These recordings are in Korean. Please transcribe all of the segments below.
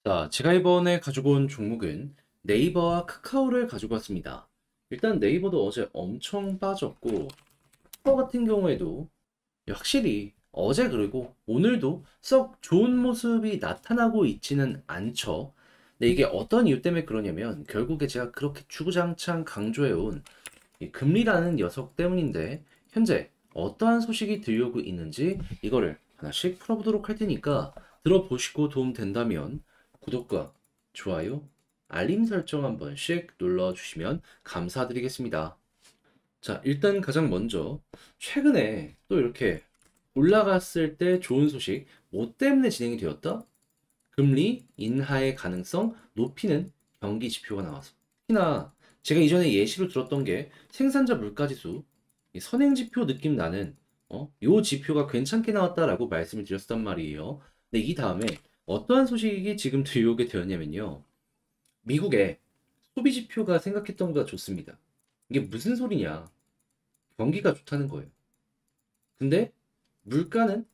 자, 제가 이번에 가지고 온 종목은 네이버와 카카오를 가지고 왔습니다. 일단 네이버도 어제 엄청 빠졌고, 카카오 같은 경우에도 확실히 어제 그리고 오늘도 썩 좋은 모습이 나타나고 있지는 않죠. 근데 이게 어떤 이유 때문에 그러냐면 결국에 제가 그렇게 주구장창 강조해온 이 금리라는 녀석 때문인데 현재 어떠한 소식이 들려오고 있는지 이거를 하나씩 풀어보도록 할 테니까 들어보시고 도움 된다면 구독과 좋아요, 알림 설정 한 번씩 눌러주시면 감사드리겠습니다. 자, 일단 가장 먼저 최근에 또 이렇게 올라갔을 때 좋은 소식, 뭐 때문에 진행이 되었다? 금리 인하의 가능성 높이는 경기 지표가 나와서. 특히나 제가 이전에 예시로 들었던 게 생산자 물가지수, 이 선행지표 느낌 나는 요 지표가 괜찮게 나왔다라고 말씀을 드렸단 말이에요. 근데 이 다음에 어떠한 소식이 지금 들려오게 되었냐면요. 미국의 소비 지표가 생각했던 것보다 좋습니다. 이게 무슨 소리냐? 경기가 좋다는 거예요. 근데 물가는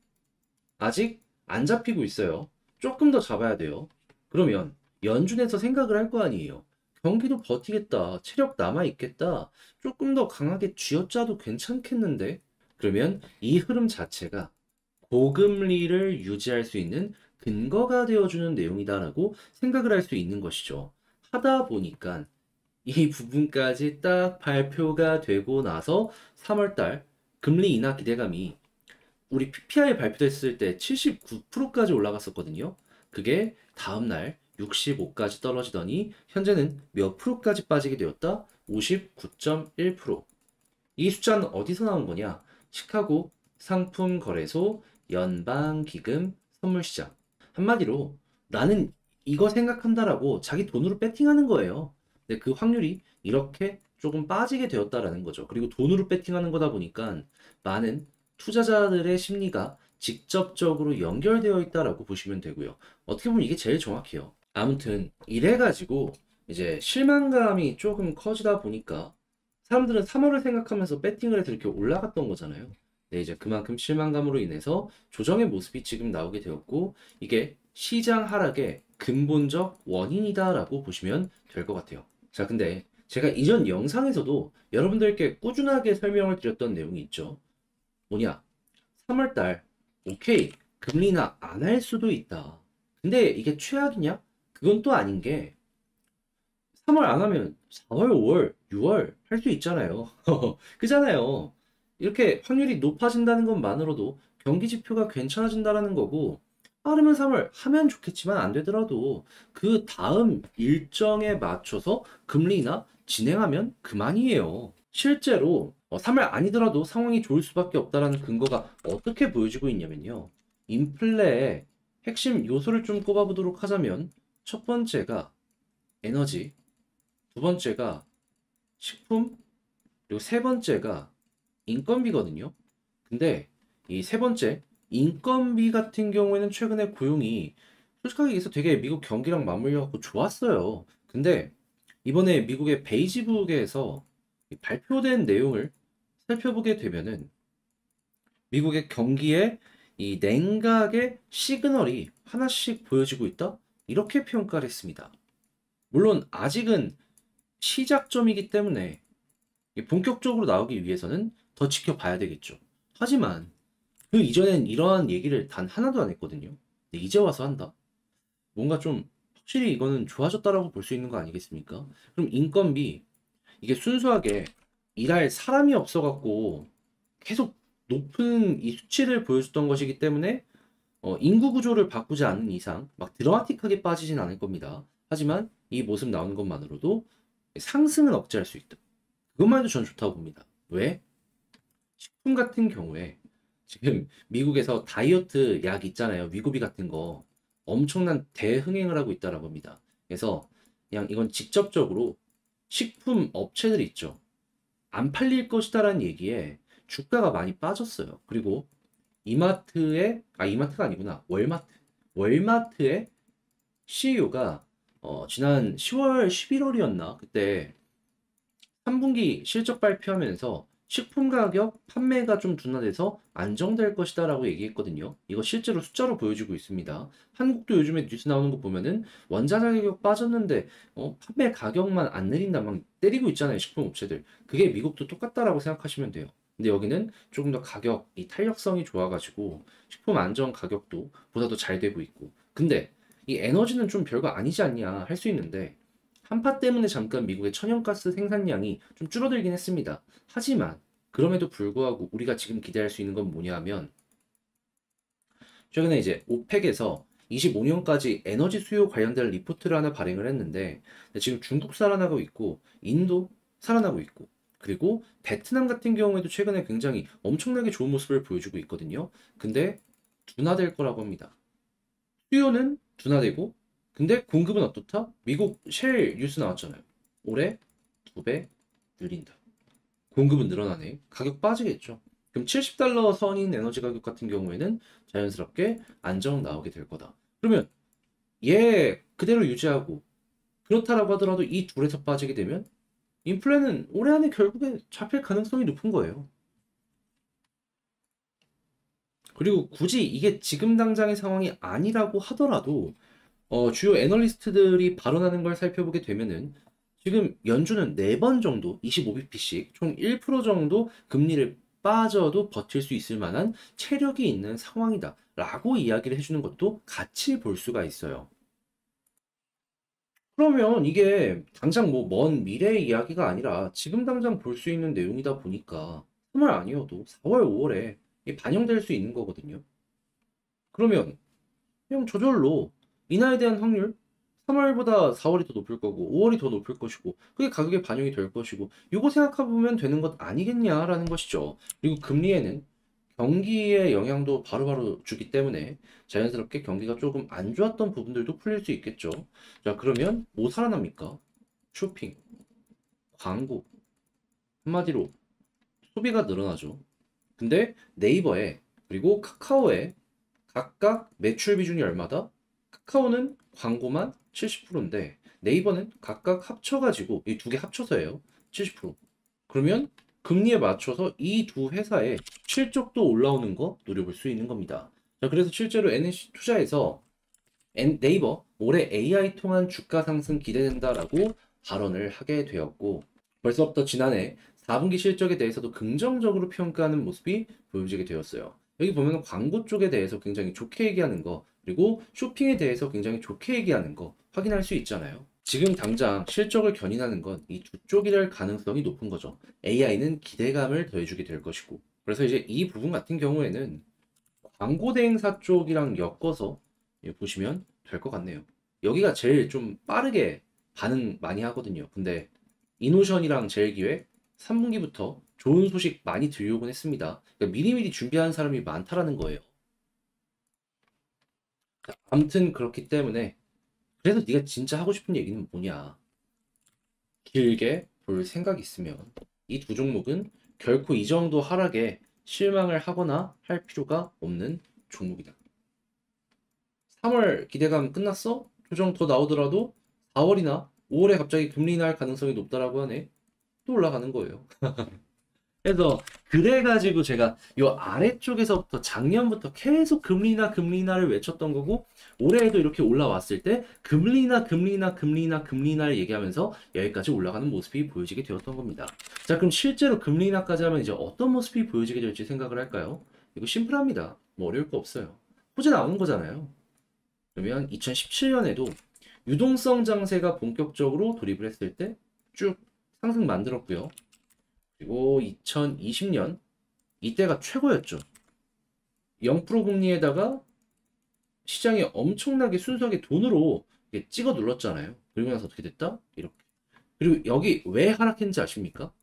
아직 안 잡히고 있어요. 조금 더 잡아야 돼요. 그러면 연준에서 생각을 할 거 아니에요. 경기도 버티겠다. 체력 남아있겠다. 조금 더 강하게 쥐어짜도 괜찮겠는데? 그러면 이 흐름 자체가 고금리를 유지할 수 있는 근거가 되어주는 내용이다라고 생각을 할 수 있는 것이죠. 하다 보니까 이 부분까지 딱 발표가 되고 나서 3월달 금리 인하 기대감이 우리 PPI 발표됐을 때 79%까지 올라갔었거든요. 그게 다음날 65까지 떨어지더니 현재는 몇 프로까지 빠지게 되었다? 59.1%. 이 숫자는 어디서 나온 거냐? 시카고 상품거래소 연방기금 선물시장. 한마디로 나는 이거 생각한다라고 자기 돈으로 배팅하는 거예요. 근데 그 확률이 이렇게 조금 빠지게 되었다라는 거죠. 그리고 돈으로 배팅하는 거다 보니까 많은 투자자들의 심리가 직접적으로 연결되어 있다라고 보시면 되고요. 어떻게 보면 이게 제일 정확해요. 아무튼 이래가지고 이제 실망감이 조금 커지다 보니까 사람들은 3월을 생각하면서 배팅을 해서 이렇게 올라갔던 거잖아요. 네, 이제 그만큼 실망감으로 인해서 조정의 모습이 지금 나오게 되었고, 이게 시장 하락의 근본적 원인이다라고 보시면 될 것 같아요. 자, 근데 제가 이전 영상에서도 여러분들께 꾸준하게 설명을 드렸던 내용이 있죠. 뭐냐? 3월달, 오케이, 금리 인하 안 할 수도 있다. 근데 이게 최악이냐? 그건 또 아닌 게, 3월 안 하면 4월, 5월, 6월 할 수 있잖아요. 그잖아요. 이렇게 확률이 높아진다는 것만으로도 경기 지표가 괜찮아진다는 거고, 빠르면 3월 하면 좋겠지만 안 되더라도 그 다음 일정에 맞춰서 금리나 진행하면 그만이에요. 실제로 3월 아니더라도 상황이 좋을 수밖에 없다라는 근거가 어떻게 보여지고 있냐면요. 인플레의 핵심 요소를 좀 꼽아보도록 하자면 첫 번째가 에너지, 두 번째가 식품, 그리고 세 번째가 인건비거든요. 근데 이 세 번째, 인건비 같은 경우에는 최근에 고용이 솔직하게 얘기해서 되게 미국 경기랑 맞물려갖고 좋았어요. 근데 이번에 미국의 베이지북에서 발표된 내용을 살펴보게 되면은 미국의 경기에 이 냉각의 시그널이 하나씩 보여지고 있다? 이렇게 평가를 했습니다. 물론 아직은 시작점이기 때문에 본격적으로 나오기 위해서는 더 지켜봐야 되겠죠. 하지만 그 이전엔 이러한 얘기를 단 하나도 안 했거든요. 근데 이제 와서 한다? 뭔가 좀 확실히 이거는 좋아졌다라고 볼 수 있는 거 아니겠습니까? 그럼 인건비 이게 순수하게 일할 사람이 없어갖고 계속 높은 이 수치를 보여줬던 것이기 때문에 인구 구조를 바꾸지 않는 이상 막 드라마틱하게 빠지진 않을 겁니다. 하지만 이 모습 나오는 것만으로도 상승은 억제할 수 있다. 그것만 해도 전 좋다고 봅니다. 왜? 식품 같은 경우에 지금 미국에서 다이어트 약 있잖아요. 위고비 같은 거 엄청난 대흥행을 하고 있다라고 합니다. 그래서 그냥 이건 직접적으로 식품 업체들 있죠. 안 팔릴 것이다라는 얘기에 주가가 많이 빠졌어요. 그리고 이마트가 아니구나. 월마트. 월마트의 CEO가 지난 10월, 11월이었나? 그때 3분기 실적 발표하면서 식품 가격 판매가 좀 둔화돼서 안정될 것이다 라고 얘기했거든요. 이거 실제로 숫자로 보여주고 있습니다. 한국도 요즘에 뉴스 나오는 거 보면은 원자재 가격 빠졌는데 판매 가격만 안 내린다 막 때리고 있잖아요. 식품 업체들. 그게 미국도 똑같다라고 생각하시면 돼요. 근데 여기는 조금 더 가격, 이 탄력성이 좋아가지고 식품 안정 가격도 보다 더 잘 되고 있고. 근데 이 에너지는 좀 별거 아니지 않냐 할 수 있는데 한파 때문에 잠깐 미국의 천연가스 생산량이 좀 줄어들긴 했습니다. 하지만 그럼에도 불구하고 우리가 지금 기대할 수 있는 건 뭐냐 하면 최근에 이제 오펙에서 25년까지 에너지 수요 관련된 리포트를 하나 발행을 했는데 지금 중국 살아나고 있고 인도 살아나고 있고 그리고 베트남 같은 경우에도 최근에 굉장히 엄청나게 좋은 모습을 보여주고 있거든요. 근데 둔화될 거라고 합니다. 수요는 둔화되고 근데 공급은 어떻다? 미국 쉘 뉴스 나왔잖아요. 올해 2배 늘린다. 공급은 늘어나네. 가격 빠지겠죠. 그럼 70달러 선인 에너지 가격 같은 경우에는 자연스럽게 안정 나오게 될 거다. 그러면 얘 그대로 유지하고 그렇다라고 하더라도 이 둘에서 빠지게 되면 인플레는 올해 안에 결국에 잡힐 가능성이 높은 거예요. 그리고 굳이 이게 지금 당장의 상황이 아니라고 하더라도 주요 애널리스트들이 발언하는 걸 살펴보게 되면은 지금 연준은 4번 정도 25bp씩 총 1% 정도 금리를 빠져도 버틸 수 있을 만한 체력이 있는 상황이다 라고 이야기를 해주는 것도 같이 볼 수가 있어요. 그러면 이게 당장 뭐 먼 미래의 이야기가 아니라 지금 당장 볼 수 있는 내용이다 보니까 3월 아니어도 4월, 5월에 반영될 수 있는 거거든요. 그러면 그냥 저절로 인하에 대한 확률 3월보다 4월이 더 높을 거고 5월이 더 높을 것이고 그게 가격에 반영이 될 것이고 이거 생각해보면 되는 것 아니겠냐라는 것이죠. 그리고 금리에는 경기의 영향도 바로바로 주기 때문에 자연스럽게 경기가 조금 안 좋았던 부분들도 풀릴 수 있겠죠. 자, 그러면 뭐 살아납니까? 쇼핑, 광고, 한마디로 소비가 늘어나죠. 근데 네이버에 그리고 카카오에 각각 매출 비중이 얼마다? 카카오는 광고만 70%인데 네이버는 각각 합쳐가지고 이 두 개 합쳐서예요. 70%. 그러면 금리에 맞춰서 이 두 회사의 실적도 올라오는 거 노려볼 수 있는 겁니다. 자, 그래서 실제로 NC 투자에서 네이버 올해 AI 통한 주가 상승 기대된다라고 발언을 하게 되었고 벌써부터 지난해 4분기 실적에 대해서도 긍정적으로 평가하는 모습이 보여지게 되었어요. 여기 보면 광고 쪽에 대해서 굉장히 좋게 얘기하는 거 그리고 쇼핑에 대해서 굉장히 좋게 얘기하는 거 확인할 수 있잖아요. 지금 당장 실적을 견인하는 건 이 두 쪽이랄 가능성이 높은 거죠. AI는 기대감을 더해주게 될 것이고 그래서 이제 이 부분 같은 경우에는 광고 대행사 쪽이랑 엮어서 보시면 될 것 같네요. 여기가 제일 좀 빠르게 반응 많이 하거든요. 근데 이노션이랑 제일기획 3분기부터 좋은 소식 많이 들려오곤 했습니다. 그러니까 미리미리 준비하는 사람이 많다라는 거예요. 자, 아무튼 그렇기 때문에 그래서 네가 진짜 하고 싶은 얘기는 뭐냐? 길게 볼 생각 있으면 이 두 종목은 결코 이 정도 하락에 실망을 하거나 할 필요가 없는 종목이다. 3월 기대감 끝났어? 조정 더 나오더라도 4월이나 5월에 갑자기 금리 인하할 가능성이 높다라고 하네. 또 올라가는 거예요. 그래서 그래가지고 제가 요 아래쪽에서부터 작년부터 계속 금리 인하 금리 인하를 외쳤던 거고 올해에도 이렇게 올라왔을 때 금리 인하 금리 인하 금리 인하 금리 인하를 얘기하면서 여기까지 올라가는 모습이 보여지게 되었던 겁니다. 자, 그럼 실제로 금리 인하까지 하면 이제 어떤 모습이 보여지게 될지 생각을 할까요? 이거 심플합니다. 뭐 어려울 거 없어요. 호재 나오는 거잖아요. 그러면 2017년에도 유동성 장세가 본격적으로 돌입을 했을 때 쭉 상승 만들었고요. 그리고 2020년 이때가 최고였죠. 0% 금리에다가 시장이 엄청나게 순수하게 돈으로 찍어 눌렀잖아요. 그리고 나서 어떻게 됐다? 이렇게. 그리고 여기 왜 하락했는지 아십니까?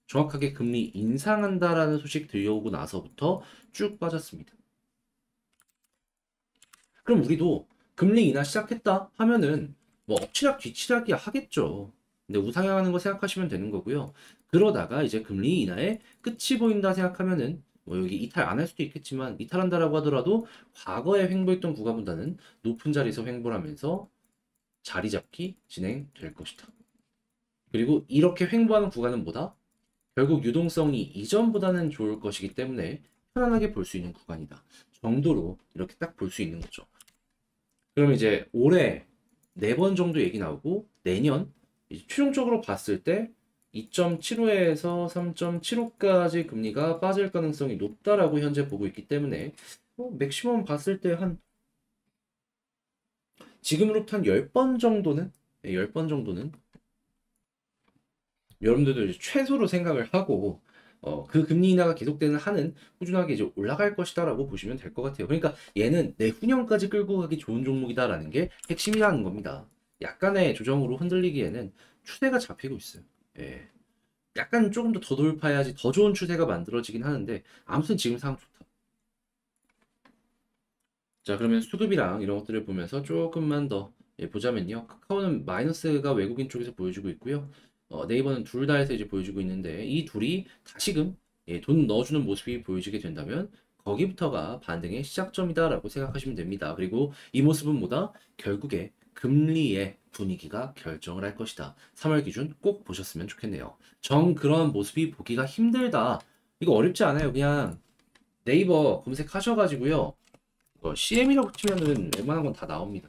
정확하게 금리 인상한다라는 소식 들려오고 나서부터 쭉 빠졌습니다. 그럼 우리도 금리 인하 시작했다 하면은 뭐 엎치락 뒤치락이 하겠죠. 근데 우상향하는 거 생각하시면 되는 거고요. 그러다가 이제 금리 인하의 끝이 보인다 생각하면은 뭐 여기 이탈 안 할 수도 있겠지만 이탈한다라고 하더라도 과거에 횡보했던 구간보다는 높은 자리에서 횡보를 하면서 자리 잡기 진행될 것이다. 그리고 이렇게 횡보하는 구간은 뭐다? 결국 유동성이 이전보다는 좋을 것이기 때문에 편안하게 볼 수 있는 구간이다 정도로 이렇게 딱 볼 수 있는 거죠. 그럼 이제 올해 4번 정도 얘기 나오고 내년 이제 최종적으로 봤을 때 2.75에서 3.75까지 금리가 빠질 가능성이 높다라고 현재 보고 있기 때문에 맥시멈 봤을 때 한 지금으로부터 한 10번 정도는 10번 정도는 여러분들도 이제 최소로 생각을 하고 그 금리 인하가 계속되는 한은 꾸준하게 이제 올라갈 것이다라고 보시면 될 것 같아요. 그러니까 얘는 내후년까지 끌고 가기 좋은 종목이다라는 게 핵심이라는 겁니다. 약간의 조정으로 흔들리기에는 추세가 잡히고 있어요. 예. 약간 조금 더 돌파해야지 더 좋은 추세가 만들어지긴 하는데 아무튼 지금 상황 좋다. 자, 그러면 수급이랑 이런 것들을 보면서 조금만 더 보자면요. 카카오는 마이너스가 외국인 쪽에서 보여주고 있고요. 네이버는 둘 다 해서 이제 보여주고 있는데 이 둘이 다시금 돈 넣어주는 모습이 보여지게 된다면 거기부터가 반등의 시작점이다라고 생각하시면 됩니다. 그리고 이 모습은 뭐다? 결국에 금리의 분위기가 결정을 할 것이다. 3월 기준 꼭 보셨으면 좋겠네요. 그런 모습이 보기가 힘들다. 이거 어렵지 않아요. 그냥 네이버 검색하셔가지고요. CM이라고 치면은 웬만한 건 다 나옵니다.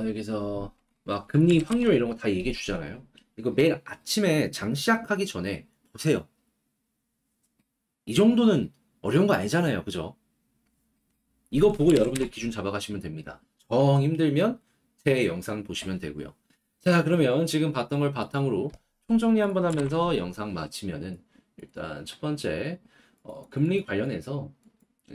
여기서 막 금리 확률 이런 거 다 얘기해 주잖아요. 이거 매일 아침에 장 시작하기 전에 보세요. 이 정도는 어려운 거 아니잖아요. 그죠? 이거 보고 여러분들 기준 잡아가시면 됩니다. 정 힘들면 제 영상 보시면 되고요. 자, 그러면 지금 봤던 걸 바탕으로 총정리 한번 하면서 영상 마치면은 일단 첫 번째 금리 관련해서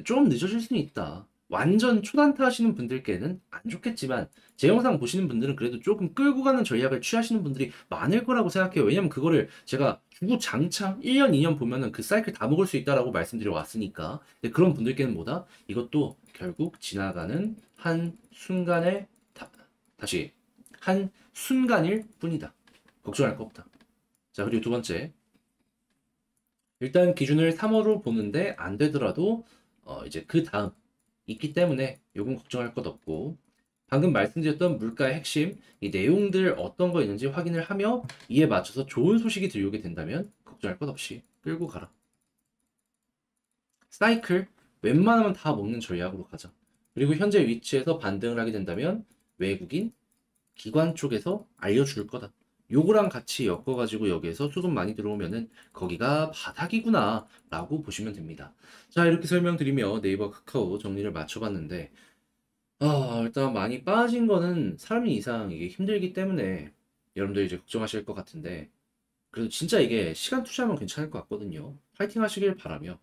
좀 늦어질 수는 있다. 완전 초단타 하시는 분들께는 안 좋겠지만 제 영상 보시는 분들은 그래도 조금 끌고 가는 전략을 취하시는 분들이 많을 거라고 생각해요. 왜냐면 그거를 제가 주구장창 1년, 2년 보면은 그 사이클 다 먹을 수 있다라고 말씀드려 왔으니까. 근데 그런 분들께는 뭐다? 이것도 결국 지나가는 한 순간의 다시 한 순간일 뿐이다. 걱정할 거 없다. 자, 그리고 두 번째. 일단 기준을 3월로 보는데 안 되더라도 이제 그 다음 있기 때문에 요건 걱정할 것 없고 방금 말씀드렸던 물가의 핵심 이 내용들 어떤 거 있는지 확인을 하며 이에 맞춰서 좋은 소식이 들려오게 된다면 걱정할 것 없이 끌고 가라. 사이클 웬만하면 다 먹는 전략으로 가자. 그리고 현재 위치에서 반등을 하게 된다면 외국인 기관 쪽에서 알려줄 거다. 요거랑 같이 엮어가지고 여기에서 수급 많이 들어오면은 거기가 바닥이구나 라고 보시면 됩니다. 자, 이렇게 설명드리며 네이버 카카오 정리를 맞춰봤는데 일단 많이 빠진 거는 사람이 이상 이게 힘들기 때문에 여러분들 이제 걱정하실 것 같은데 그래도 진짜 이게 시간 투자하면 괜찮을 것 같거든요. 파이팅 하시길 바라며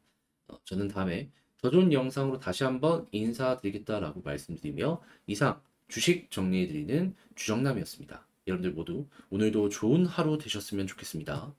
저는 다음에 더 좋은 영상으로 다시 한번 인사드리겠다라고 말씀드리며 이상 주식 정리해드리는 주정남이었습니다. 여러분들 모두 오늘도 좋은 하루 되셨으면 좋겠습니다.